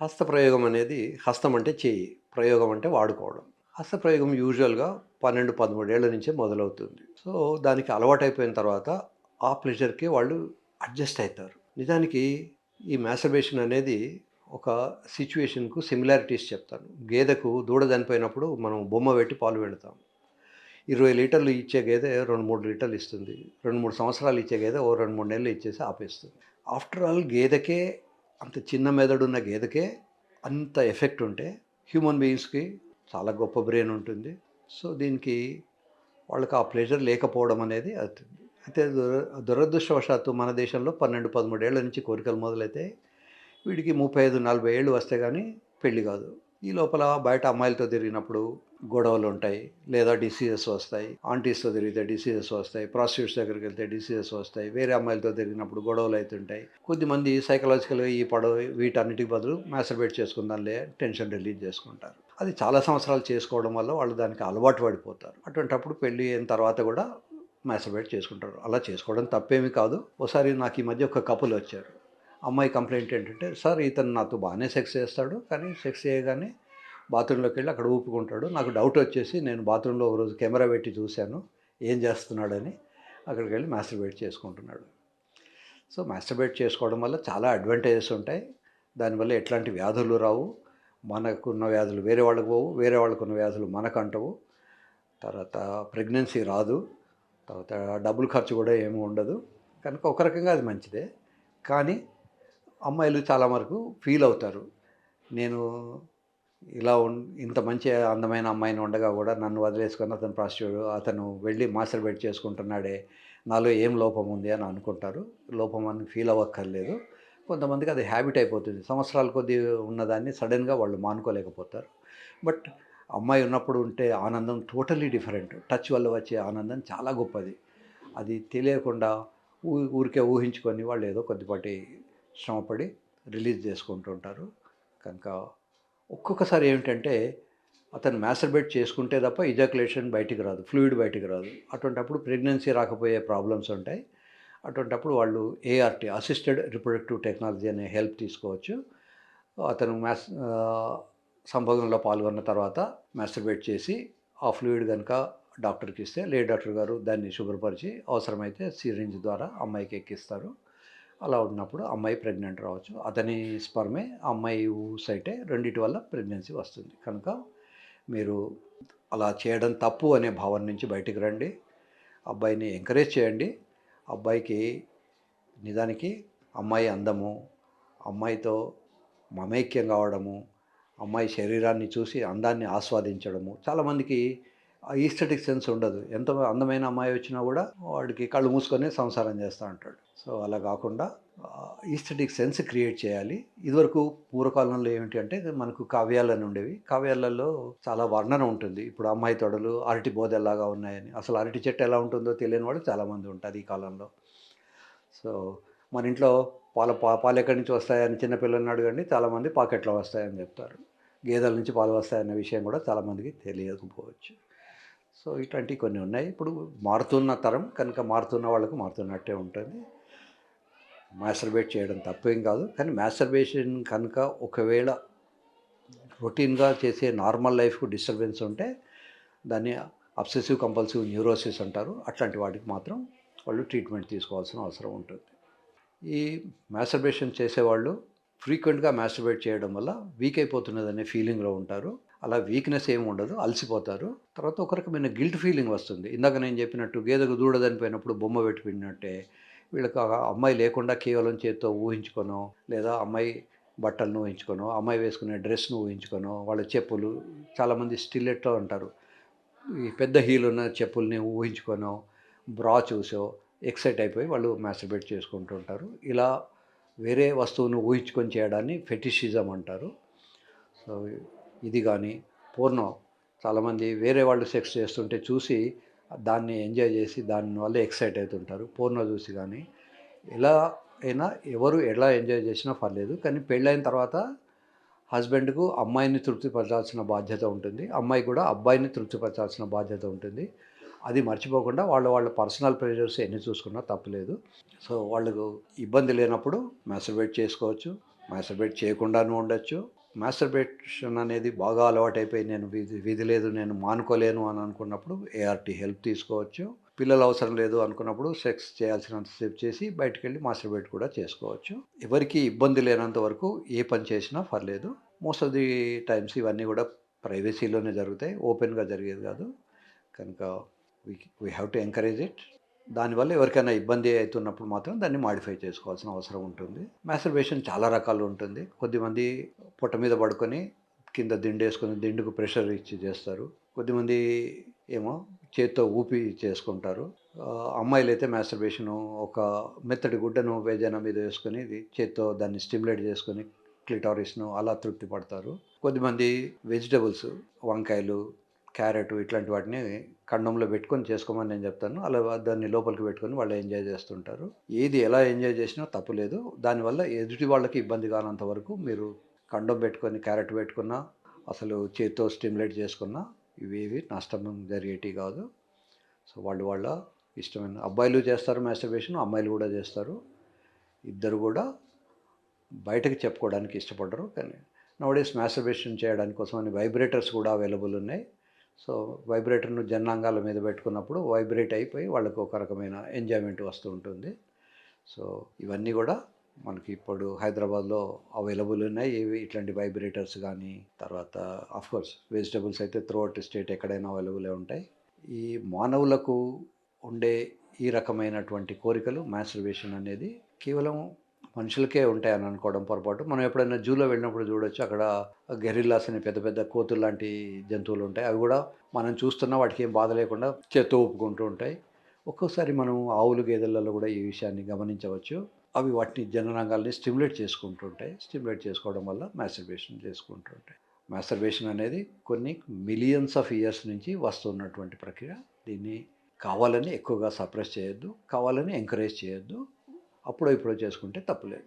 హస్తప్రయోగం అనేది హస్తం అంటే చేయి, ప్రయోగం అంటే వాడుకోవడం. హస్తప్రయోగం యూజువల్‌గా 12, 13 ఏళ్ల నుంచే మొదలవుతుంది. సో, దానికి అలవాటైపోయిన తర్వాత ఆ ప్లెజర్‌కి వాళ్ళు అడ్జస్ట్ అయితారు. నిజానికి ఈ మాస్టర్బేషన్ అనేది ఒక సిట్యుయేషన్‌కు సిమిలారిటీస్ చెప్తాను. గేదెకు దూడ చనిపోయినప్పుడు మనం బొమ్మ పెట్టి పాలు పిండుతాం. 20 లీటర్లు ఇచ్చే గేదె 2, 3 లీటర్లు ఇస్తుంది. 2, 3 సంవత్సరాలు ఇచ్చే గేదె ఓ 2, 3 నెలలు ఇచ్చేసి ఆపేస్తుంది. ఆఫ్టర్ ఆల్ గేదెకే అంత చిన్న మెదడున్న గేదెకే అంత ఎఫెక్ట్ ఉంటే హ్యూమన్ బీయింగ్స్‌కి చాలా గొప్ప బ్రెయిన్ ఉంటుంది. సో, దీనికి వాళ్ళకి ఆ ప్లెజర్ లేకపోవడం అనేది అవుతుంది. అయితే దురదృష్టవశాత్తు మన దేశంలో 12, 13 ఏళ్ల నుంచి కోరికలు మొదలైతాయి. వీడికి 35, 40 ఏళ్ళు వస్తే గానీ పెళ్లి కాదు. ఈ లోపల బయట అమ్మాయిలతో తిరిగినప్పుడు గొడవలుంటాయి. లేదా డిసీజెస్ వస్తాయి. ఆంటీస్‌తో తిరిగితే డిసీజెస్ వస్తాయి. ప్రాస్టిట్యూట్స్ దగ్గరికెళ్తే డిసీజెస్ వస్తాయి. వేరే అమ్మాయిలతో తిరిగినప్పుడు గొడవలైతుంటాయి. కొద్దిమంది సైకలాజికల్‌గా వీటన్నిటికి బదులు మాస్టర్బేట్ చేసుకుందాంలే టెన్షన్ రిలీజ్ చేసుకుంటారు. అది చాలా సంవత్సరాలు చేసుకోవడం వల్ల వాళ్ళు దానికి అలవాటు పడిపోతారు. అటువంటప్పుడు పెళ్లి అయిన తర్వాత కూడా మాస్టర్బేట్ చేసుకుంటారు. అలా చేసుకోవడం తప్పేమీ కాదు. ఓసారి నాకు ఈ మధ్య ఒక కపుల్ వచ్చారు. అమ్మాయి కంప్లెయింట్ ఏంటంటే, "సార్ ఇతను నాతో బాగానే సెక్స్ చేస్తాడు. కానీ సెక్స్ చేయగానే బాత్రూంలోకెళ్ళి అక్కడ ఊపుకుంటాడు. నాకు డౌట్ వచ్చేసి నేను బాత్రూంలో ఒకరోజు కెమెరా పెట్టి చూశాను. ఏం చేస్తున్నాడని. అక్కడికెళ్ళి మాస్టర్బేట్ చేసుకుంటున్నాడు." సో, మాస్టర్బేట్ చేసుకోవడం వల్ల చాలా అడ్వాంటేజెస్ ఉంటాయి. దానివల్ల ఎట్లాంటి వ్యాధులు రావు. మనకున్న వ్యాధులు వేరే వాళ్ళకి పోవు. వేరే వాళ్ళకున్న వ్యాధులు మనకు అంటవు. తర్వాత ప్రెగ్నెన్సీ రాదు. తర్వాత డబ్బులు ఖర్చు కూడా ఏమి ఉండదు. కనుక ఒక రకంగా అది మంచిదే. కానీ అమ్మాయిలు చాలా వరకు ఫీల్ అవుతారు. నేను ఇలా ఇంత మంచి అందమైన అమ్మాయిని ఉండగా కూడా నన్ను వదిలేసుకొని అతను వెళ్ళి మాస్టర్బేట్ చేసుకుంటున్నాడే, నాలో ఏం లోపం ఉంది అని అనుకుంటారు. లోపం అని ఫీల్ అవ్వక్కర్లేదు. కొంతమందికి అది హ్యాబిట్ అయిపోతుంది. సంవత్సరాల కొద్దీ ఉన్నదాన్ని సడెన్‌గా వాళ్ళు మానుకోలేకపోతారు. బట్ అమ్మాయి ఉన్నప్పుడు ఉంటే ఆనందం టోటల్లీ డిఫరెంట్. టచ్ వల్ల వచ్చే ఆనందం చాలా గొప్పది. అది తెలియకుండా ఊరికే ఊహించుకొని వాళ్ళు ఏదో కొద్దిపాటి శ్రమపడి రిలీజ్ చేసుకుంటూ ఉంటారు. కనుక ఒక్కొక్కసారి ఏమిటంటే అతను మాస్టర్బేట్ చేసుకుంటే తప్ప ఇజాక్యులేషన్ బయటికి రాదు. ఫ్లూయిడ్ బయటికి రాదు. అటువంటప్పుడు ప్రెగ్నెన్సీ రాకపోయే ప్రాబ్లమ్స్ ఉంటాయి. అటువంటప్పుడు వాళ్ళు ఏఆర్‌టీ అసిస్టెడ్ రిప్రొడక్టివ్ టెక్నాలజీ అనే హెల్ప్ తీసుకోవచ్చు. అతను సంభోగంలో పాల్గొన్న తర్వాత మాస్టర్బేట్ చేసి ఆ ఫ్లూయిడ్ గనుక డాక్టర్‌కి ఇస్తే, డాక్టర్ గారు దాన్ని శుభ్రపరిచి అవసరమైతే సిరింజ్ ద్వారా అమ్మాయికి ఎక్కిస్తారు. అలా ఉన్నప్పుడు అమ్మాయి ప్రెగ్నెంట్ రావచ్చు. అతని స్పెర్మే అమ్మాయి ఊసైతే రెండిటి వల్ల ప్రెగ్నెన్సీ వస్తుంది. కనుక మీరు అలా చేయడం తప్పు అనే భావన నుంచి బయటికి రండి. అబ్బాయిని ఎంకరేజ్ చేయండి. అబ్బాయికి నిజానికి అమ్మాయి అందము, అమ్మాయితో మమైక్యం కావడము, అమ్మాయి శరీరాన్ని చూసి అందాన్ని ఆస్వాదించడము. చాలామందికి ఆ ఈస్థెటిక్ సెన్స్ ఉండదు. ఎంత అందమైన అమ్మాయి వచ్చినా కూడా వాడికి కళ్ళు మూసుకొని సంసారం చేస్తూ ఉంటాడు. సో, అలా కాకుండా ఈస్థెటిక్ సెన్స్ క్రియేట్ చేయాలి. ఇదివరకు పూర్వకాలంలో ఏమిటి అంటే మనకు కావ్యాలని ఉండేవి. కావ్యాలలో చాలా వర్ణన ఉంటుంది. ఇప్పుడు అమ్మాయి తొడలు అరటి బోదెల్లాగా ఉన్నాయని. అసలు అరటి చెట్టు ఎలా ఉంటుందో తెలియని వాళ్ళు చాలామంది ఉంటారు ఈ కాలంలో. సో, మన ఇంట్లో పాలు ఎక్కడి నుంచి వస్తాయని చిన్న పిల్లల్ని అడగండి, చాలామంది పాకెట్లో వస్తాయని చెప్తారు. గేదెల నుంచి పాలు వస్తాయన్న విషయం కూడా చాలామందికి తెలియకపోవచ్చు. సో, ఇట్లాంటివి కొన్ని ఉన్నాయి. ఇప్పుడు మారుతున్న తరం కనుక మారుతున్న వాళ్ళకు మారుతున్నట్టే ఉంటుంది. మాస్టర్బేట్ చేయడం తప్పేం కాదు. కానీ మాస్టర్బేషన్ కనుక ఒకవేళ రొటీన్‌గా చేసే నార్మల్ లైఫ్‌కు డిస్టర్బెన్స్ ఉంటే దాన్ని అబ్సెసివ్ కంపల్సివ్ న్యూరోసిస్ అంటారు. అట్లాంటి వాటికి మాత్రం వాళ్ళు ట్రీట్మెంట్ తీసుకోవాల్సిన అవసరం ఉంటుంది. ఈ మాస్టర్బేషన్ చేసేవాళ్ళు ఫ్రీక్వెంట్‌గా మాస్టర్బేట్ చేయడం వల్ల వీక్ అయిపోతున్నదనే ఫీలింగ్‌లో ఉంటారు. అలా వీక్‌నెస్ ఏమి ఉండదు. అలసిపోతారు. తర్వాత ఒక రకమైన గిల్ట్ ఫీలింగ్ వస్తుంది. ఇందాక నేను చెప్పినట్టు గేదెకు దూడ చనిపోయినప్పుడు బొమ్మ పెట్టి పిండినట్టే వీళ్ళకి ఆ అమ్మాయి లేకుండా కేవలం చేత్తో ఊహించుకొనో, లేదా అమ్మాయి బట్టలను ఊహించుకొనో, అమ్మాయి వేసుకునే డ్రెస్‌ను ఊహించుకొనో, వాళ్ళ చెప్పులు చాలామంది స్టిలెట్టో అంటారు. ఈ పెద్ద హీల్ ఉన్న చెప్పుల్ని ఊహించుకొనో, బ్రా చూసో ఎక్సైట్ అయిపోయి వాళ్ళు మాస్టర్బేట్ చేసుకుంటూ ఉంటారు. ఇలా వేరే వస్తువును ఊహించుకొని చేయడాన్ని ఫెటిషిజం అంటారు. సో, ఇది కానీ పోర్నో చాలామంది వేరే వాళ్ళు సెక్స్ చేస్తుంటే చూసి దాన్ని ఎంజాయ్ చేసి దానివల్ల ఎక్సైట్ అవుతుంటారు. పోర్నో చూసి కానీ ఎలా అయినా ఎవరు ఎలా ఎంజాయ్ చేసినా పర్లేదు. కానీ పెళ్ళైన తర్వాత హస్బెండ్‌కు అమ్మాయిని తృప్తిపరచాల్సిన బాధ్యత ఉంటుంది. అమ్మాయి కూడా అబ్బాయిని తృప్తిపరచాల్సిన బాధ్యత ఉంటుంది. అది మర్చిపోకుండా వాళ్ళ పర్సనల్ ప్రెషర్స్ ఎన్ని చూసుకున్నా తప్పులేదు. సో, వాళ్ళకు ఇబ్బంది లేనప్పుడు మాస్టర్బేట్ చేసుకోవచ్చు. మాస్టర్బేట్ చేయకుండాను ఉండొచ్చు. మాస్టర్బేషన్ అనేది బాగా అలవాటైపోయి నేను విధి లేదు నేను మానుకోలేను అని అనుకున్నప్పుడు ఏఆర్‌టీ హెల్ప్ తీసుకోవచ్చు. పిల్లలు అవసరం లేదు అనుకున్నప్పుడు సెక్స్ చేయాల్సినంత సేపు చేసి బయటికెళ్ళి మాస్టర్బేట్ కూడా చేసుకోవచ్చు. ఎవరికీ ఇబ్బంది లేనంత వరకు ఏ పని చేసినా పర్లేదు. మోస్ట్ ఆఫ్ ది టైమ్స్ ఇవన్నీ కూడా ప్రైవసీలోనే జరుగుతాయి. ఓపెన్‌గా జరిగేది కాదు. కనుక we have to encourage it. దానివల్ల ఎవరికైనా ఇబ్బంది అవుతున్నప్పుడు మాత్రం దాన్ని మాడిఫై చేసుకోవాల్సిన అవసరం ఉంటుంది. మాస్టర్బేషన్ చాలా రకాలు ఉంటుంది. కొద్దిమంది పొట్ట మీద పడుకొని కింద దిండేసుకొని దిండుకు ప్రెషర్ ఇచ్చి చేస్తారు. కొద్దిమంది ఏమో చేత్తో ఊపి చేసుకుంటారు. అమ్మాయిలైతే మాస్టర్బేషను ఒక మెత్తటి గుడ్డను వేజైనా మీద వేసుకొని ఇది చేత్తో దాన్ని స్టిమ్యులేట్ చేసుకొని క్లిటారిస్‌ను అలా తృప్తి పడతారు. కొద్దిమంది వెజిటబుల్స్ వంకాయలు, క్యారెట్ ఇట్లాంటి వాటిని కండంలో పెట్టుకొని చేసుకోమని నేను చెప్తాను. అలా దాన్ని లోపలికి పెట్టుకొని వాళ్ళు ఎంజాయ్ చేస్తుంటారు. ఏది ఎలా ఎంజాయ్ చేసినా తప్పు లేదు. దానివల్ల ఎదుటి వాళ్ళకి ఇబ్బంది కానంత వరకు మీరు కండం పెట్టుకొని క్యారెట్ పెట్టుకున్నా, అసలు చేత్తో స్టిమ్యులేట్ చేసుకున్నా ఇవేవి నష్టం జరిగేటివి కాదు. సో వాళ్ళ ఇష్టమైన అబ్బాయిలు చేస్తారు మాస్టర్బేషన్, అమ్మాయిలు కూడా చేస్తారు. ఇద్దరు కూడా బయటకి చెప్పుకోవడానికి ఇష్టపడరు. కానీ నౌడేస్ మాస్టర్బేషన్ చేయడానికి కోసమని వైబ్రేటర్స్ కూడా అవైలబుల్ ఉన్నాయి. సో వైబ్రేటర్ను జననాంగాల మీద పెట్టుకున్నప్పుడు వైబ్రేట్ అయిపోయి వాళ్ళకి ఒక రకమైన ఎంజాయ్మెంట్ వస్తూ ఉంటుంది. సో ఇవన్నీ కూడా మనకి ఇప్పుడు హైదరాబాద్లో అవైలబుల్ ఉన్నాయి. ఇవి ఇట్లాంటి వైబ్రేటర్స్ కానీ తర్వాత ఆఫ్కోర్స్ వెజిటబుల్స్ అయితే త్రూఅవుట్ స్టేట్ ఎక్కడైనా అవైలబులే ఉంటాయి. ఈ మానవులకు ఉండే ఈ రకమైనటువంటి కోరికలు మాస్టర్బేషన్ అనేది కేవలం మనుషులకే ఉంటాయని అనుకోవడం పొరపాటు. మనం ఎప్పుడైనా జూలో వెళ్ళినప్పుడు చూడొచ్చు. అక్కడ గెరిల్లాస్ అని పెద్ద పెద్ద కోతులు లాంటి జంతువులు ఉంటాయి. అవి కూడా మనం చూస్తున్నా వాటికి ఏం బాధ లేకుండా చేత్తో ఊపుకుంటూ ఉంటాయి. ఒక్కోసారి మనం ఆవులు గేదెలలో కూడా ఈ విషయాన్ని గమనించవచ్చు. అవి వాటిని జననాంగాల్ని స్టిమ్యులేట్ చేసుకుంటూ ఉంటాయి. స్టిమ్యులేట్ చేసుకోవడం వల్ల మాస్టర్బేషన్ చేసుకుంటూ ఉంటాయి. మాస్టర్బేషన్ అనేది కొన్ని మిలియన్స్ ఆఫ్ ఇయర్స్ నుంచి వస్తున్నటువంటి ప్రక్రియ. దీన్ని కావాలని ఎక్కువగా సప్రెస్ చేయొద్దు. కావాలని ఎంకరేజ్ చేయొద్దు. అప్పుడో ఇప్పుడో చేసుకుంటే తప్పులేదు.